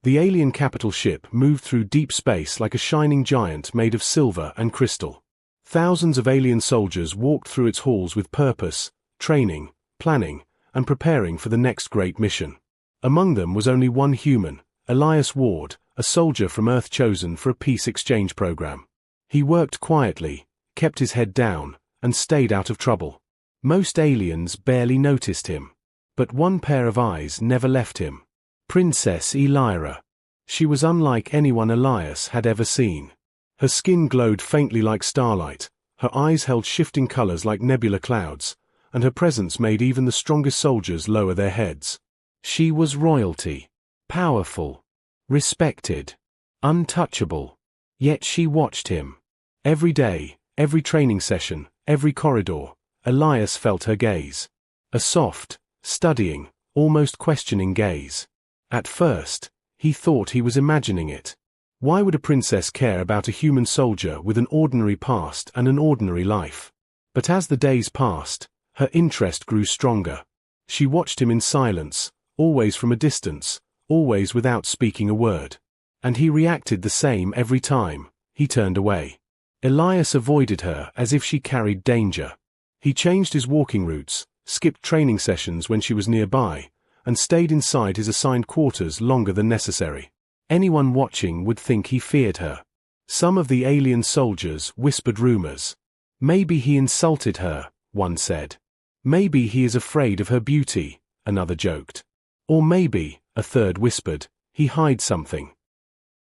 The alien capital ship moved through deep space like a shining giant made of silver and crystal. Thousands of alien soldiers walked through its halls with purpose, training, planning, and preparing for the next great mission. Among them was only one human, Elias Ward, a soldier from Earth chosen for a peace exchange program. He worked quietly, kept his head down, and stayed out of trouble. Most aliens barely noticed him. But one pair of eyes never left him. Princess Elira. She was unlike anyone Elias had ever seen. Her skin glowed faintly like starlight, her eyes held shifting colors like nebula clouds, and her presence made even the strongest soldiers lower their heads. She was royalty. Powerful. Respected. Untouchable. Yet she watched him. Every day, every training session, every corridor, Elias felt her gaze. A soft, studying, almost questioning gaze. At first, he thought he was imagining it. Why would a princess care about a human soldier with an ordinary past and an ordinary life? But as the days passed, her interest grew stronger. She watched him in silence, always from a distance, always without speaking a word. And he reacted the same every time. He turned away. Elias avoided her as if she carried danger. He changed his walking routes, skipped training sessions when she was nearby, and stayed inside his assigned quarters longer than necessary. Anyone watching would think he feared her. Some of the alien soldiers whispered rumors. Maybe he insulted her, one said. Maybe he is afraid of her beauty, another joked. Or maybe, a third whispered, he hides something.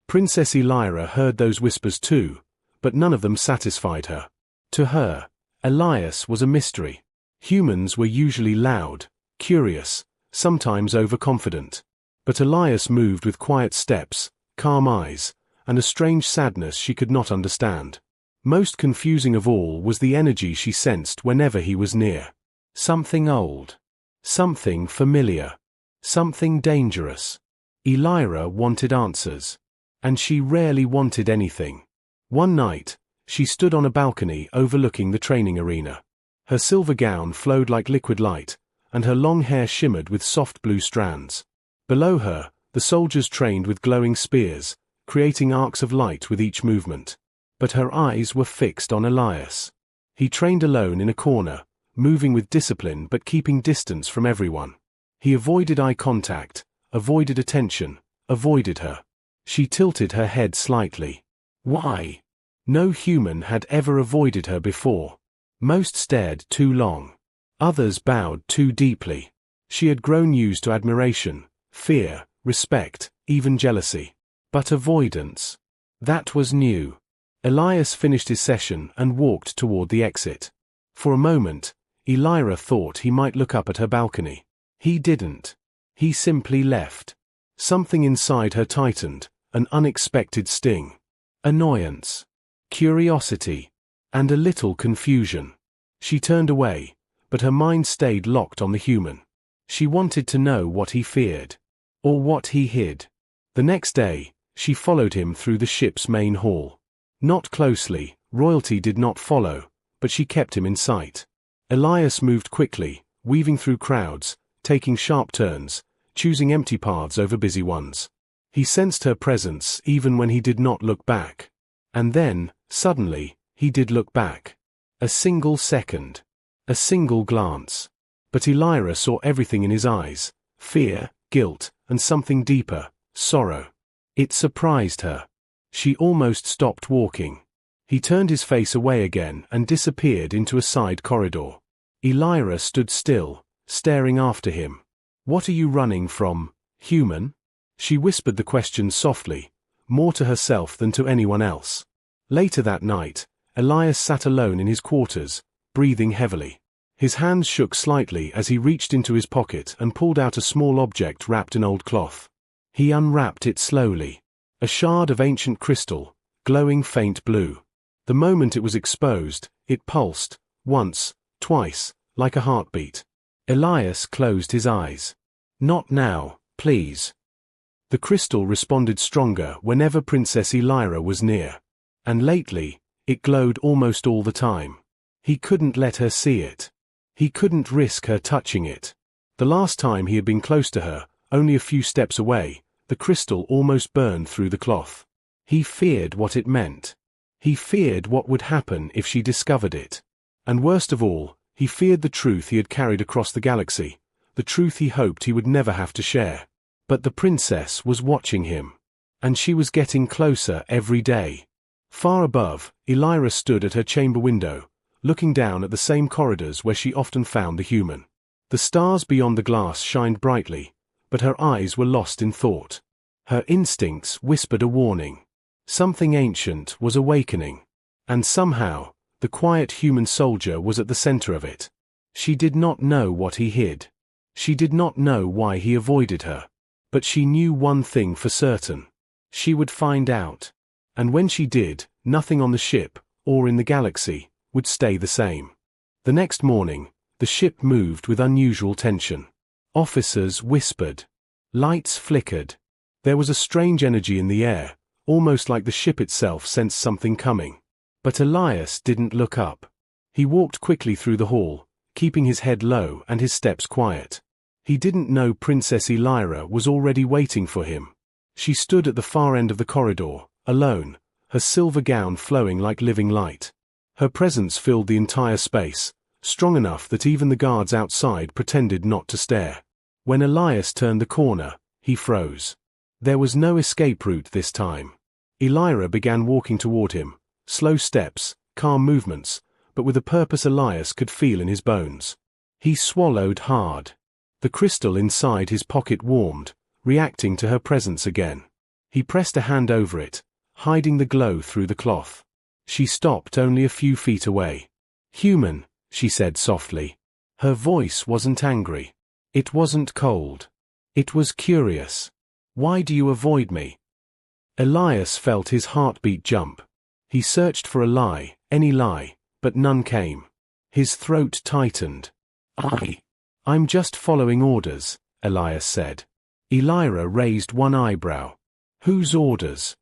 Princess Elira heard those whispers too, but none of them satisfied her. To her, Elias was a mystery. Humans were usually loud, curious, sometimes overconfident. But Elias moved with quiet steps, calm eyes, and a strange sadness she could not understand. Most confusing of all was the energy she sensed whenever he was near. Something old. Something familiar. Something dangerous. Elira wanted answers. And she rarely wanted anything. One night, she stood on a balcony overlooking the training arena. Her silver gown flowed like liquid light, and her long hair shimmered with soft blue strands. Below her, the soldiers trained with glowing spears, creating arcs of light with each movement. But her eyes were fixed on Elias. He trained alone in a corner, moving with discipline but keeping distance from everyone. He avoided eye contact, avoided attention, avoided her. She tilted her head slightly. Why? No human had ever avoided her before. Most stared too long. Others bowed too deeply. She had grown used to admiration, fear, respect, even jealousy. But avoidance. That was new. Elias finished his session and walked toward the exit. For a moment, Elira thought he might look up at her balcony. He didn't. He simply left. Something inside her tightened, an unexpected sting. Annoyance. Curiosity. And a little confusion. She turned away, but her mind stayed locked on the human. She wanted to know what he feared. Or what he hid. The next day, she followed him through the ship's main hall. Not closely, royalty did not follow, but she kept him in sight. Elias moved quickly, weaving through crowds, taking sharp turns, choosing empty paths over busy ones. He sensed her presence even when he did not look back. And then, suddenly, he did look back. A single second. A single glance. But Elira saw everything in his eyes, fear, guilt, and something deeper, sorrow. It surprised her. She almost stopped walking. He turned his face away again and disappeared into a side corridor. Elira stood still, staring after him. What are you running from, human? She whispered the question softly, more to herself than to anyone else. Later that night, Elias sat alone in his quarters, breathing heavily. His hands shook slightly as he reached into his pocket and pulled out a small object wrapped in old cloth. He unwrapped it slowly. A shard of ancient crystal, glowing faint blue. The moment it was exposed, it pulsed, once, twice, like a heartbeat. Elias closed his eyes. Not now, please. The crystal responded stronger whenever Princess Elira was near. And lately, it glowed almost all the time. He couldn't let her see it. He couldn't risk her touching it. The last time he had been close to her, only a few steps away, The crystal almost burned through the cloth. He feared what it meant. He feared what would happen if she discovered it. And worst of all, he feared the truth he had carried across the galaxy, the truth he hoped he would never have to share. But the princess was watching him. And she was getting closer every day. Far above, Elira stood at her chamber window, looking down at the same corridors where she often found the human. The stars beyond the glass shined brightly, but her eyes were lost in thought. Her instincts whispered a warning. Something ancient was awakening. And somehow, the quiet human soldier was at the center of it. She did not know what he hid. She did not know why he avoided her. But she knew one thing for certain. She would find out. And when she did, nothing on the ship, or in the galaxy, would stay the same. The next morning, the ship moved with unusual tension. Officers whispered. Lights flickered. There was a strange energy in the air, almost like the ship itself sensed something coming. But Elias didn't look up. He walked quickly through the hall, keeping his head low and his steps quiet. He didn't know Princess Elira was already waiting for him. She stood at the far end of the corridor, alone, her silver gown flowing like living light. Her presence filled the entire space, strong enough that even the guards outside pretended not to stare. When Elias turned the corner, he froze. There was no escape route this time. Elira began walking toward him, slow steps, calm movements, but with a purpose Elias could feel in his bones. He swallowed hard. The crystal inside his pocket warmed, reacting to her presence again. He pressed a hand over it, hiding the glow through the cloth. She stopped only a few feet away. "Human," she said softly. Her voice wasn't angry. It wasn't cold. It was curious. "Why do you avoid me?" Elias felt his heartbeat jump. He searched for a lie, any lie, but none came. His throat tightened. I'm just following orders," Elias said. Elira raised one eyebrow. "Whose orders?"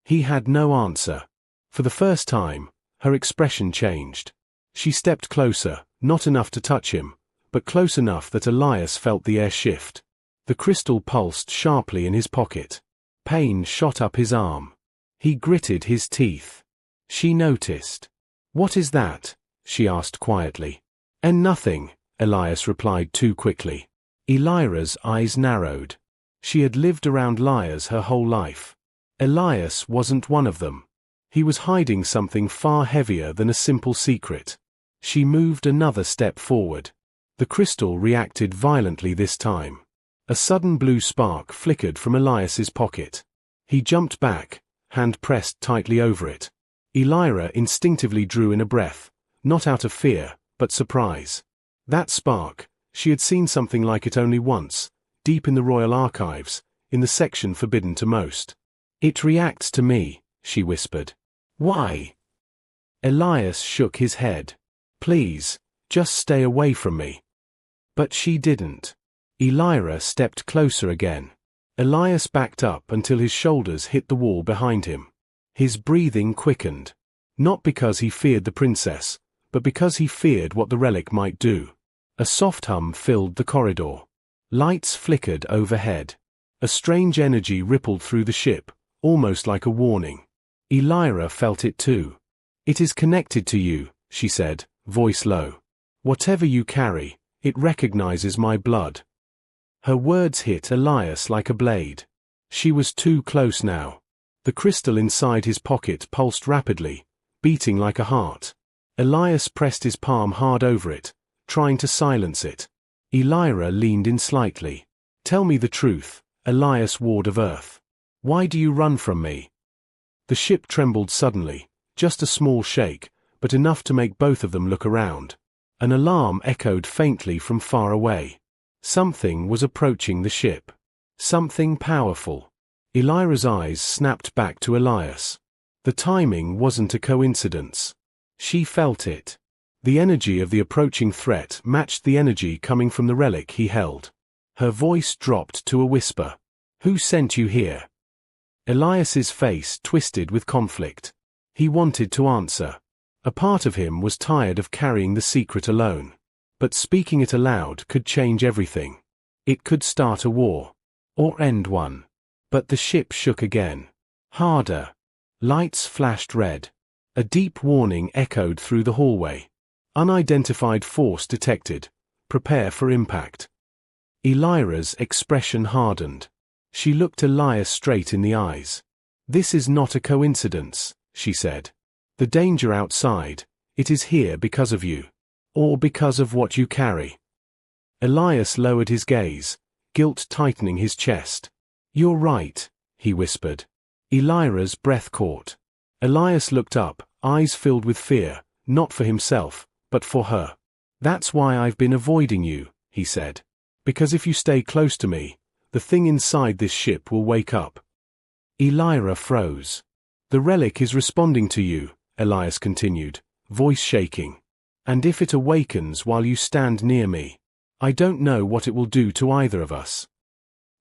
He had no answer. For the first time, her expression changed. She stepped closer, not enough to touch him, but close enough that Elias felt the air shift. The crystal pulsed sharply in his pocket. Pain shot up his arm. He gritted his teeth. She noticed. "What is that?" she asked quietly. "And nothing," Elias replied too quickly. Elira's eyes narrowed. She had lived around liars her whole life. Elias wasn't one of them. He was hiding something far heavier than a simple secret. She moved another step forward. The crystal reacted violently this time. A sudden blue spark flickered from Elias's pocket. He jumped back, hand pressed tightly over it. Elira instinctively drew in a breath, not out of fear, but surprise. That spark, she had seen something like it only once, deep in the royal archives, in the section forbidden to most. "It reacts to me," she whispered. "Why?" Elias shook his head. "Please, just stay away from me." But she didn't. Elira stepped closer again. Elias backed up until his shoulders hit the wall behind him. His breathing quickened. Not because he feared the princess, but because he feared what the relic might do. A soft hum filled the corridor. Lights flickered overhead. A strange energy rippled through the ship, almost like a warning. Elira felt it too. "It is connected to you," she said, voice low. "Whatever you carry, it recognizes my blood." Her words hit Elias like a blade. She was too close now. The crystal inside his pocket pulsed rapidly, beating like a heart. Elias pressed his palm hard over it, trying to silence it. Elira leaned in slightly. "Tell me the truth, Elias Ward of Earth. Why do you run from me?" The ship trembled suddenly, just a small shake, but enough to make both of them look around. An alarm echoed faintly from far away. Something was approaching the ship. Something powerful. Elira's eyes snapped back to Elias. The timing wasn't a coincidence. She felt it. The energy of the approaching threat matched the energy coming from the relic he held. Her voice dropped to a whisper. "Who sent you here?" Elias's face twisted with conflict. He wanted to answer. A part of him was tired of carrying the secret alone. But speaking it aloud could change everything. It could start a war. Or end one. But the ship shook again. Harder. Lights flashed red. A deep warning echoed through the hallway. Unidentified force detected. Prepare for impact. Elira's expression hardened. She looked Elias straight in the eyes. This is not a coincidence, she said. The danger outside, it is here because of you. Or because of what you carry. Elias lowered his gaze, guilt tightening his chest. You're right, he whispered. Elira's breath caught. Elias looked up, eyes filled with fear, not for himself, but for her. That's why I've been avoiding you, he said. Because if you stay close to me, the thing inside this ship will wake up. Elira froze. The relic is responding to you, Elias continued, voice shaking. And if it awakens while you stand near me, I don't know what it will do to either of us.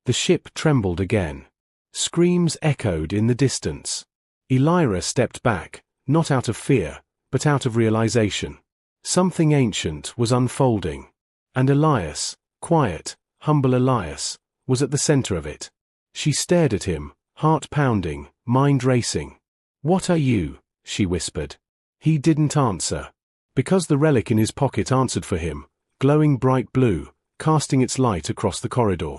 The ship trembled again. Screams echoed in the distance. Elira stepped back, not out of fear, but out of realization. Something ancient was unfolding. And Elias, quiet, humble Elias, was at the center of it. She stared at him, heart pounding, mind racing. What are you? She whispered. He didn't answer. Because the relic in his pocket answered for him, glowing bright blue, casting its light across the corridor.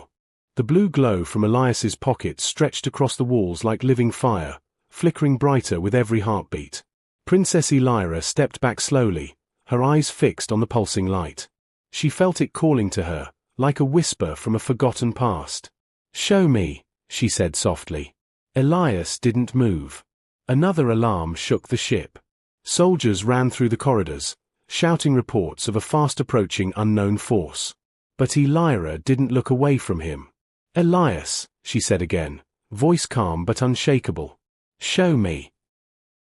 The blue glow from Elias's pocket stretched across the walls like living fire, flickering brighter with every heartbeat. Princess Elira stepped back slowly, her eyes fixed on the pulsing light. She felt it calling to her, like a whisper from a forgotten past. Show me, she said softly. Elias didn't move. Another alarm shook the ship. Soldiers ran through the corridors, shouting reports of a fast-approaching unknown force. But Elira didn't look away from him. Elias, she said again, voice calm but unshakable. Show me.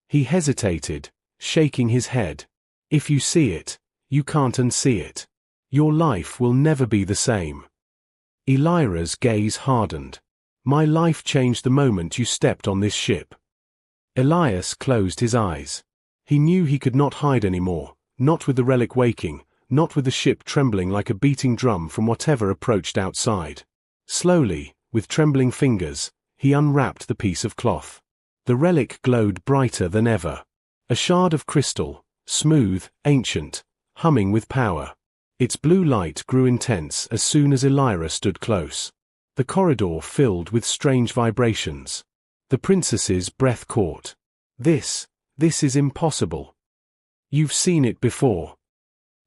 He hesitated, shaking his head. If you see it, you can't unsee it. Your life will never be the same. Elira's gaze hardened. My life changed the moment you stepped on this ship. Elias closed his eyes. He knew he could not hide anymore, not with the relic waking, not with the ship trembling like a beating drum from whatever approached outside. Slowly, with trembling fingers, he unwrapped the piece of cloth. The relic glowed brighter than ever. A shard of crystal, smooth, ancient, humming with power. Its blue light grew intense as soon as Elira stood close. The corridor filled with strange vibrations. The princess's breath caught. This is impossible. You've seen it before.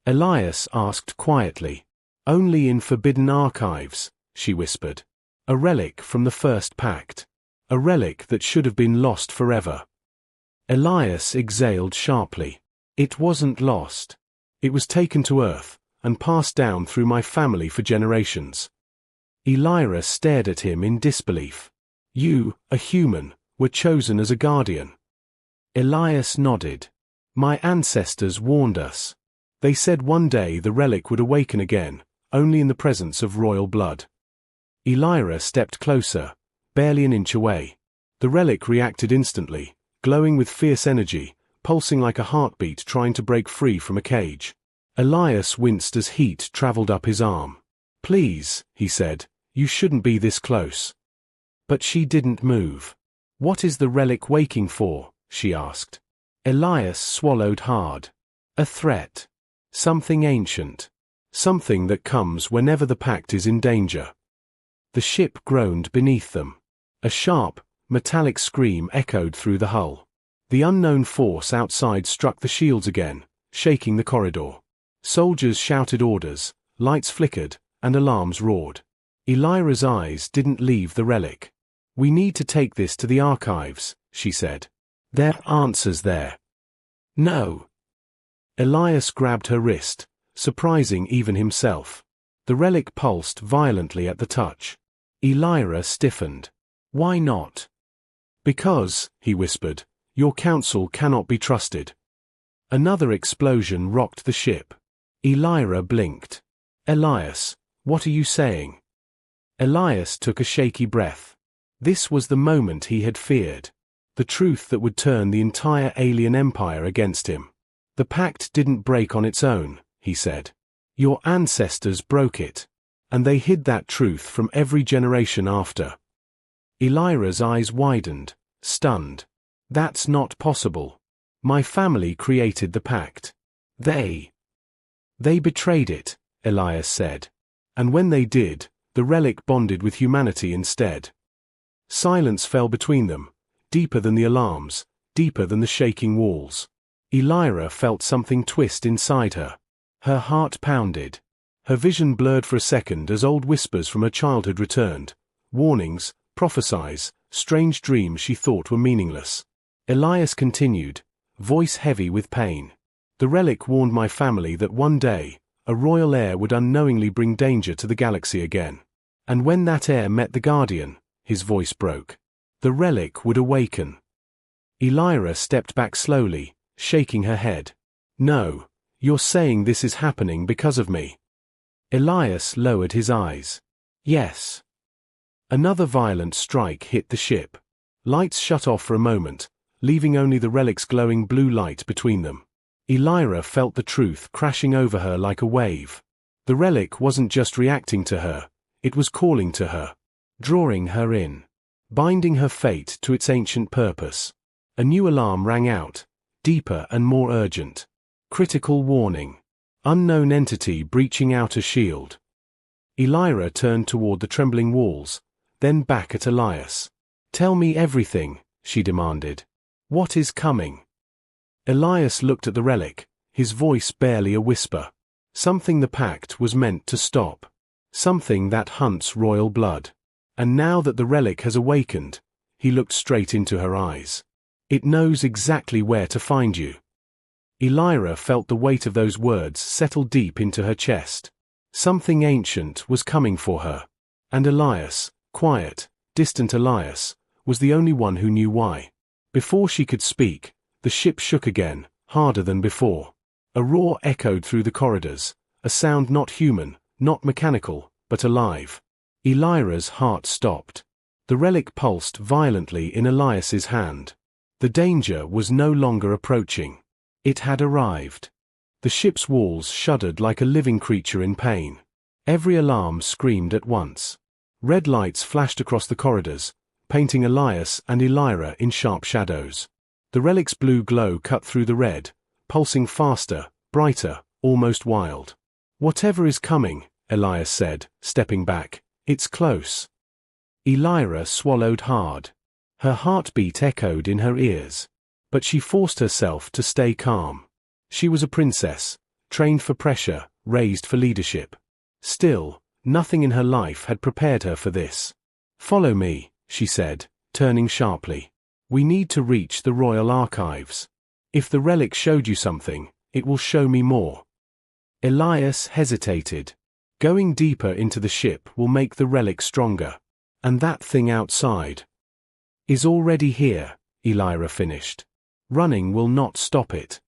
Elias asked quietly. Only in forbidden archives, she whispered. A relic from the first pact. A relic that should have been lost forever. Elias exhaled sharply. It wasn't lost. It was taken to Earth, and passed down through my family for generations. Elira stared at him in disbelief. You, a human, were chosen as a guardian. Elias nodded. My ancestors warned us. They said one day the relic would awaken again, only in the presence of royal blood. Elira stepped closer, barely an inch away. The relic reacted instantly, glowing with fierce energy, pulsing like a heartbeat trying to break free from a cage. Elias winced as heat traveled up his arm. Please, he said, you shouldn't be this close. But she didn't move. What is the relic waking for? She asked. Elias swallowed hard. A threat. Something ancient. Something that comes whenever the pact is in danger. The ship groaned beneath them. A sharp, metallic scream echoed through the hull. The unknown force outside struck the shields again, shaking the corridor. Soldiers shouted orders, lights flickered, and alarms roared. Elira's eyes didn't leave the relic. We need to take this to the archives, she said. There are answers there. No. Elias grabbed her wrist, surprising even himself. The relic pulsed violently at the touch. Elira stiffened. Why not? Because, he whispered, your counsel cannot be trusted. Another explosion rocked the ship. Elira blinked. Elias, what are you saying? Elias took a shaky breath. This was the moment he had feared. The truth that would turn the entire alien empire against him. The pact didn't break on its own, he said. Your ancestors broke it. And they hid that truth from every generation after. Elira's eyes widened, stunned. That's not possible. My family created the pact. They betrayed it, Elias said. And when they did, the relic bonded with humanity instead. Silence fell between them, deeper than the alarms, deeper than the shaking walls. Elira felt something twist inside her. Her heart pounded. Her vision blurred for a second as old whispers from her childhood returned. Warnings, prophecies, strange dreams she thought were meaningless. Elias continued, voice heavy with pain. The relic warned my family that one day, a royal heir would unknowingly bring danger to the galaxy again. And when that heir met the Guardian, his voice broke. The relic would awaken. Elira stepped back slowly, shaking her head. No, you're saying this is happening because of me. Elias lowered his eyes. Yes. Another violent strike hit the ship. Lights shut off for a moment, leaving only the relic's glowing blue light between them. Elira felt the truth crashing over her like a wave. The relic wasn't just reacting to her, it was calling to her, drawing her in, binding her fate to its ancient purpose. A new alarm rang out, deeper and more urgent. Critical warning. Unknown entity breaching outer shield. Elira turned toward the trembling walls, then back at Elias. Tell me everything, she demanded. What is coming? Elias looked at the relic, his voice barely a whisper. Something the pact was meant to stop. Something that hunts royal blood. And now that the relic has awakened, he looked straight into her eyes. It knows exactly where to find you. Elira felt the weight of those words settle deep into her chest. Something ancient was coming for her. And Elias, quiet, distant Elias, was the only one who knew why. Before she could speak, the ship shook again, harder than before. A roar echoed through the corridors, a sound not human, not mechanical, but alive. Elira's heart stopped. The relic pulsed violently in Elias's hand. The danger was no longer approaching. It had arrived. The ship's walls shuddered like a living creature in pain. Every alarm screamed at once. Red lights flashed across the corridors, painting Elias and Elira in sharp shadows. The relic's blue glow cut through the red, pulsing faster, brighter, almost wild. Whatever is coming, Elias said, stepping back. It's close. Elira swallowed hard. Her heartbeat echoed in her ears. But she forced herself to stay calm. She was a princess, trained for pressure, raised for leadership. Still, nothing in her life had prepared her for this. Follow me, she said, turning sharply. We need to reach the royal archives. If the relic showed you something, it will show me more. Elias hesitated. Going deeper into the ship will make the relic stronger. And that thing outside is already here, Elira finished. Running will not stop it.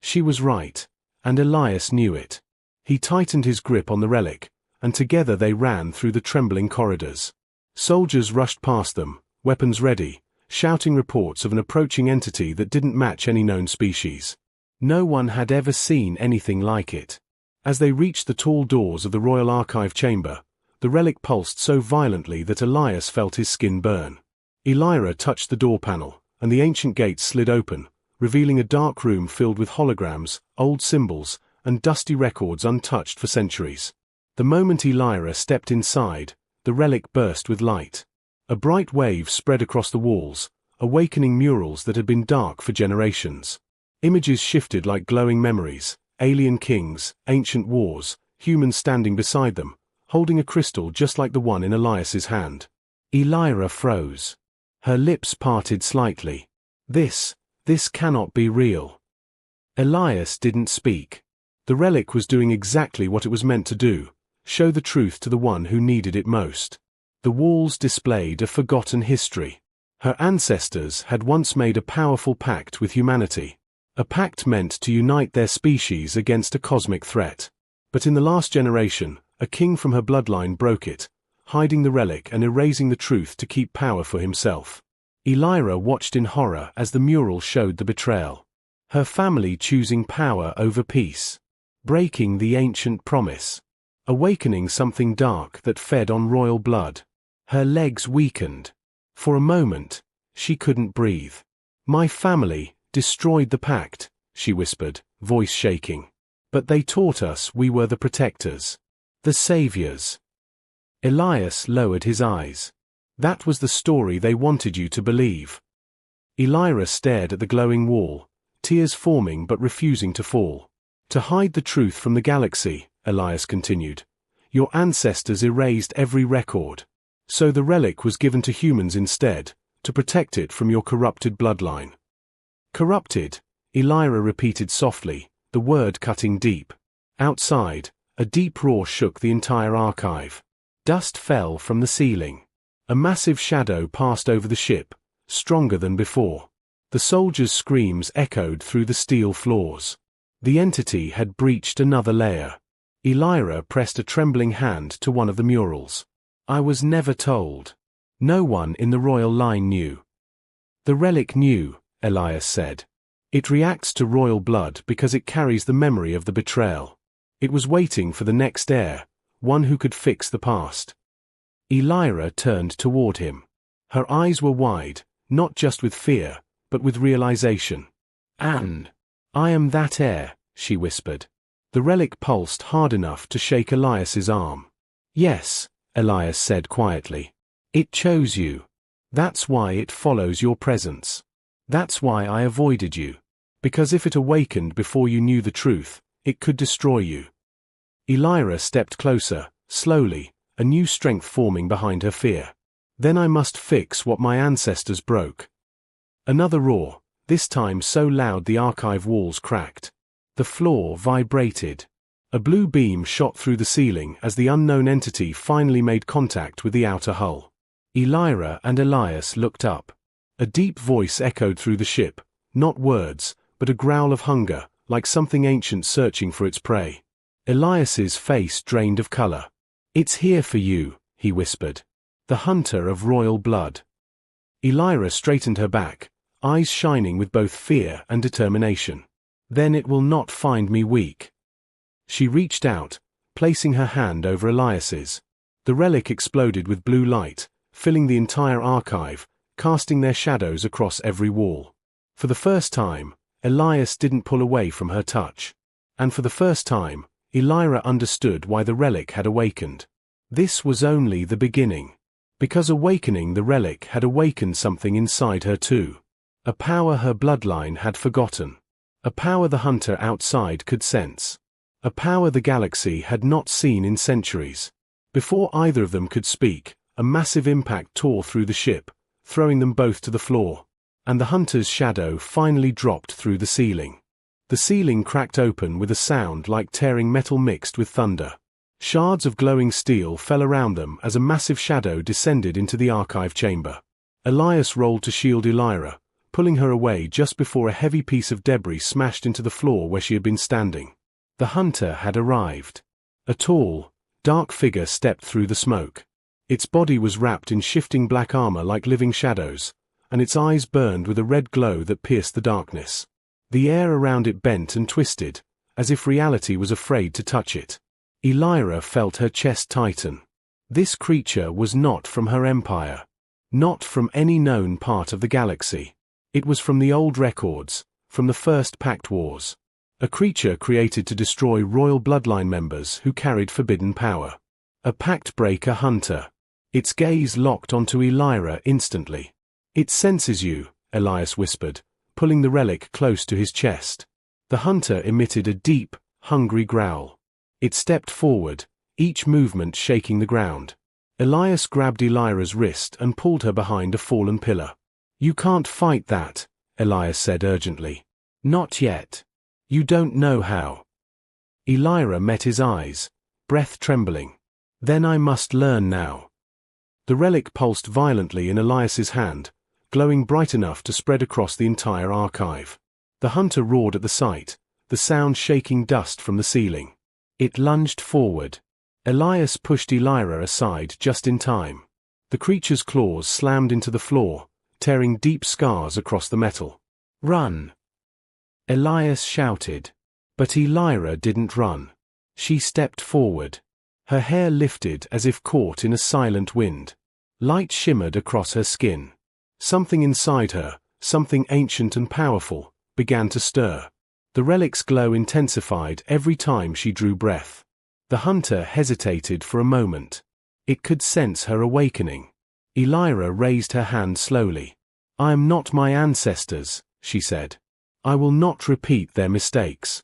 She was right, and Elias knew it. He tightened his grip on the relic, and together they ran through the trembling corridors. Soldiers rushed past them, weapons ready, shouting reports of an approaching entity that didn't match any known species. No one had ever seen anything like it. As they reached the tall doors of the Royal Archive chamber, the relic pulsed so violently that Elias felt his skin burn. Elira touched the door panel, and the ancient gates slid open, revealing a dark room filled with holograms, old symbols, and dusty records untouched for centuries. The moment Elira stepped inside, the relic burst with light. A bright wave spread across the walls, awakening murals that had been dark for generations. Images shifted like glowing memories, alien kings, ancient wars, humans standing beside them, holding a crystal just like the one in Elias's hand. Elira froze. Her lips parted slightly. This cannot be real. Elias didn't speak. The relic was doing exactly what it was meant to do, show the truth to the one who needed it most. The walls displayed a forgotten history. Her ancestors had once made a powerful pact with humanity. A pact meant to unite their species against a cosmic threat. But in the last generation, a king from her bloodline broke it, hiding the relic and erasing the truth to keep power for himself. Elira watched in horror as the mural showed the betrayal. Her family choosing power over peace. Breaking the ancient promise. Awakening something dark that fed on royal blood. Her legs weakened. For a moment, she couldn't breathe. "My family destroyed the pact," she whispered, voice shaking. "But they taught us we were the protectors. The saviors." Elias lowered his eyes. "That was the story they wanted you to believe." Elira stared at the glowing wall, tears forming but refusing to fall. "To hide the truth from the galaxy," Elias continued, "your ancestors erased every record. So the relic was given to humans instead, to protect it from your corrupted bloodline." "Corrupted," Elira repeated softly, the word cutting deep. Outside, a deep roar shook the entire archive. Dust fell from the ceiling. A massive shadow passed over the ship, stronger than before. The soldiers' screams echoed through the steel floors. The entity had breached another layer. Elira pressed a trembling hand to one of the murals. "I was never told. No one in the royal line knew." "The relic knew," Elias said. "It reacts to royal blood because it carries the memory of the betrayal. It was waiting for the next heir, one who could fix the past." Elira turned toward him. Her eyes were wide, not just with fear, but with realization. "And I am that heir," she whispered. The relic pulsed hard enough to shake Elias's arm. "Yes," Elias said quietly. "It chose you. That's why it follows your presence. That's why I avoided you. Because if it awakened before you knew the truth, it could destroy you." Elira stepped closer, slowly, a new strength forming behind her fear. "Then I must fix what my ancestors broke." Another roar, this time so loud the archive walls cracked. The floor vibrated. A blue beam shot through the ceiling as the unknown entity finally made contact with the outer hull. Elira and Elias looked up. A deep voice echoed through the ship, not words, but a growl of hunger, like something ancient searching for its prey. Elias's face drained of color. "It's here for you," he whispered. "The hunter of royal blood." Elira straightened her back, eyes shining with both fear and determination. "Then it will not find me weak." She reached out, placing her hand over Elias's. The relic exploded with blue light, filling the entire archive, casting their shadows across every wall. For the first time, Elias didn't pull away from her touch. And for the first time, Elira understood why the relic had awakened. This was only the beginning. Because awakening the relic had awakened something inside her too. A power her bloodline had forgotten. A power the hunter outside could sense. A power the galaxy had not seen in centuries. Before either of them could speak, a massive impact tore through the ship, throwing them both to the floor. And the hunter's shadow finally dropped through the ceiling. The ceiling cracked open with a sound like tearing metal mixed with thunder. Shards of glowing steel fell around them as a massive shadow descended into the archive chamber. Elias rolled to shield Elira, pulling her away just before a heavy piece of debris smashed into the floor where she had been standing. The hunter had arrived. A tall, dark figure stepped through the smoke. Its body was wrapped in shifting black armor like living shadows, and its eyes burned with a red glow that pierced the darkness. The air around it bent and twisted, as if reality was afraid to touch it. Elira felt her chest tighten. This creature was not from her empire. Not from any known part of the galaxy. It was from the old records, from the first Pact Wars. A creature created to destroy royal bloodline members who carried forbidden power. A pact-breaker hunter. Its gaze locked onto Elira instantly. "It senses you," Elias whispered, pulling the relic close to his chest. The hunter emitted a deep, hungry growl. It stepped forward, each movement shaking the ground. Elias grabbed Elira's wrist and pulled her behind a fallen pillar. "You can't fight that," Elias said urgently. "Not yet. You don't know how." Elira met his eyes, breath trembling. "Then I must learn now." The relic pulsed violently in Elias's hand, glowing bright enough to spread across the entire archive. The hunter roared at the sight, the sound shaking dust from the ceiling. It lunged forward. Elias pushed Elira aside just in time. The creature's claws slammed into the floor, tearing deep scars across the metal. "Run!" Elias shouted. But Elira didn't run. She stepped forward. Her hair lifted as if caught in a silent wind. Light shimmered across her skin. Something inside her, something ancient and powerful, began to stir. The relic's glow intensified every time she drew breath. The hunter hesitated for a moment. It could sense her awakening. Elira raised her hand slowly. "I am not my ancestors," she said. "I will not repeat their mistakes."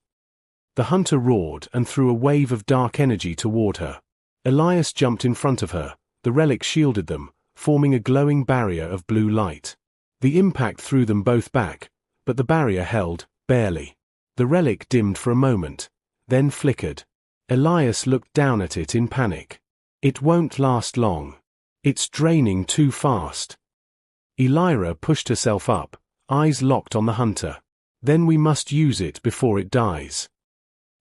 The hunter roared and threw a wave of dark energy toward her. Elias jumped in front of her. The relic shielded them, forming a glowing barrier of blue light. The impact threw them both back, but the barrier held, barely. The relic dimmed for a moment, then flickered. Elias looked down at it in panic. "It won't last long. It's draining too fast." Elira pushed herself up, eyes locked on the hunter. "Then we must use it before it dies."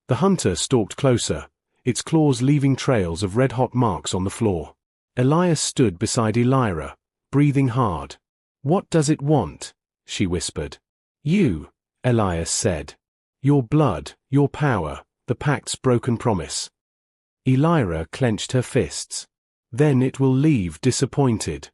The hunter stalked closer, its claws leaving trails of red-hot marks on the floor. Elias stood beside Elira, breathing hard. "What does it want?" she whispered. "You," Elias said. "Your blood, your power, the pact's broken promise." Elira clenched her fists. "Then it will leave disappointed."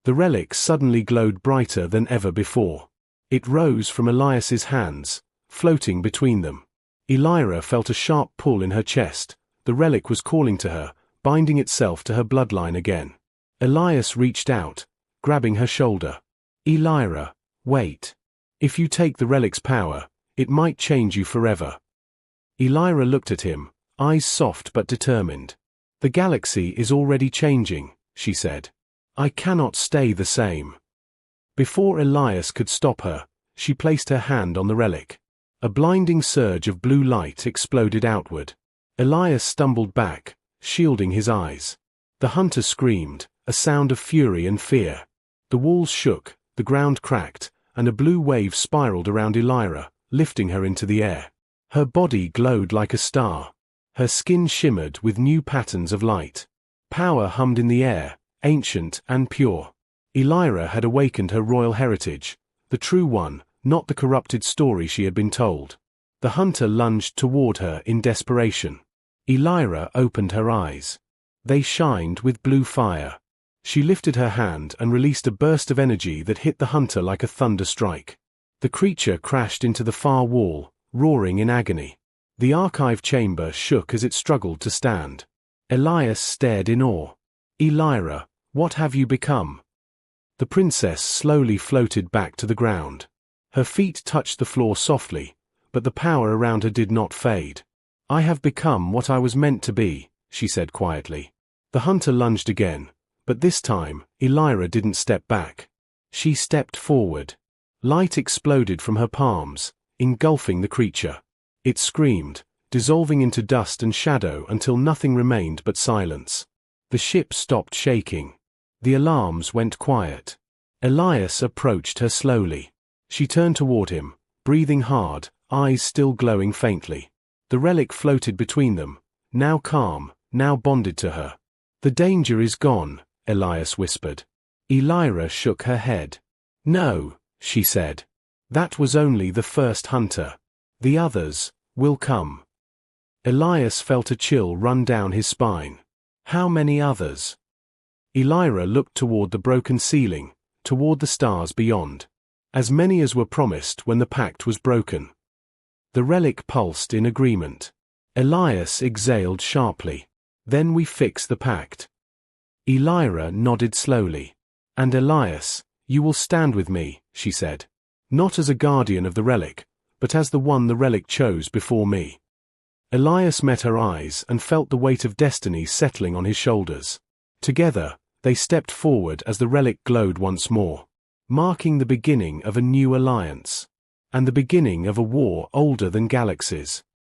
The relic suddenly glowed brighter than ever before. It rose from Elias's hands, floating between them. Elira felt a sharp pull in her chest. The relic was calling to her, binding itself to her bloodline again. Elias reached out, grabbing her shoulder. "Elira, wait. If you take the relic's power, it might change you forever." Elira looked at him, eyes soft but determined. "The galaxy is already changing," she said. "I cannot stay the same." Before Elias could stop her, she placed her hand on the relic. A blinding surge of blue light exploded outward. Elias stumbled back, shielding his eyes. The hunter screamed, a sound of fury and fear. The walls shook, the ground cracked, and a blue wave spiraled around Elira, lifting her into the air. Her body glowed like a star. Her skin shimmered with new patterns of light. Power hummed in the air, ancient and pure. Elira had awakened her royal heritage, the true one, not the corrupted story she had been told. The hunter lunged toward her in desperation. Elira opened her eyes. They shined with blue fire. She lifted her hand and released a burst of energy that hit the hunter like a thunder strike. The creature crashed into the far wall, roaring in agony. The archive chamber shook as it struggled to stand. Elias stared in awe. "Elira, what have you become?" The princess slowly floated back to the ground. Her feet touched the floor softly, but the power around her did not fade. "I have become what I was meant to be," she said quietly. The hunter lunged again, but this time, Elira didn't step back. She stepped forward. Light exploded from her palms, engulfing the creature. It screamed, dissolving into dust and shadow until nothing remained but silence. The ship stopped shaking. The alarms went quiet. Elias approached her slowly. She turned toward him, breathing hard, eyes still glowing faintly. The relic floated between them, now calm, now bonded to her. "The danger is gone," Elias whispered. Elira shook her head. "No," she said. "That was only the first hunter. The others will come." Elias felt a chill run down his spine. How many others? Elira looked toward the broken ceiling, toward the stars beyond. As many as were promised when the pact was broken. The relic pulsed in agreement. Elias exhaled sharply. "Then we fix the pact." Elira nodded slowly. "And Elias, you will stand with me," she said. "Not as a guardian of the relic, but as the one the relic chose before me." Elias met her eyes and felt the weight of destiny settling on his shoulders. Together, they stepped forward as the relic glowed once more, marking the beginning of a new alliance, and the beginning of a war older than galaxies.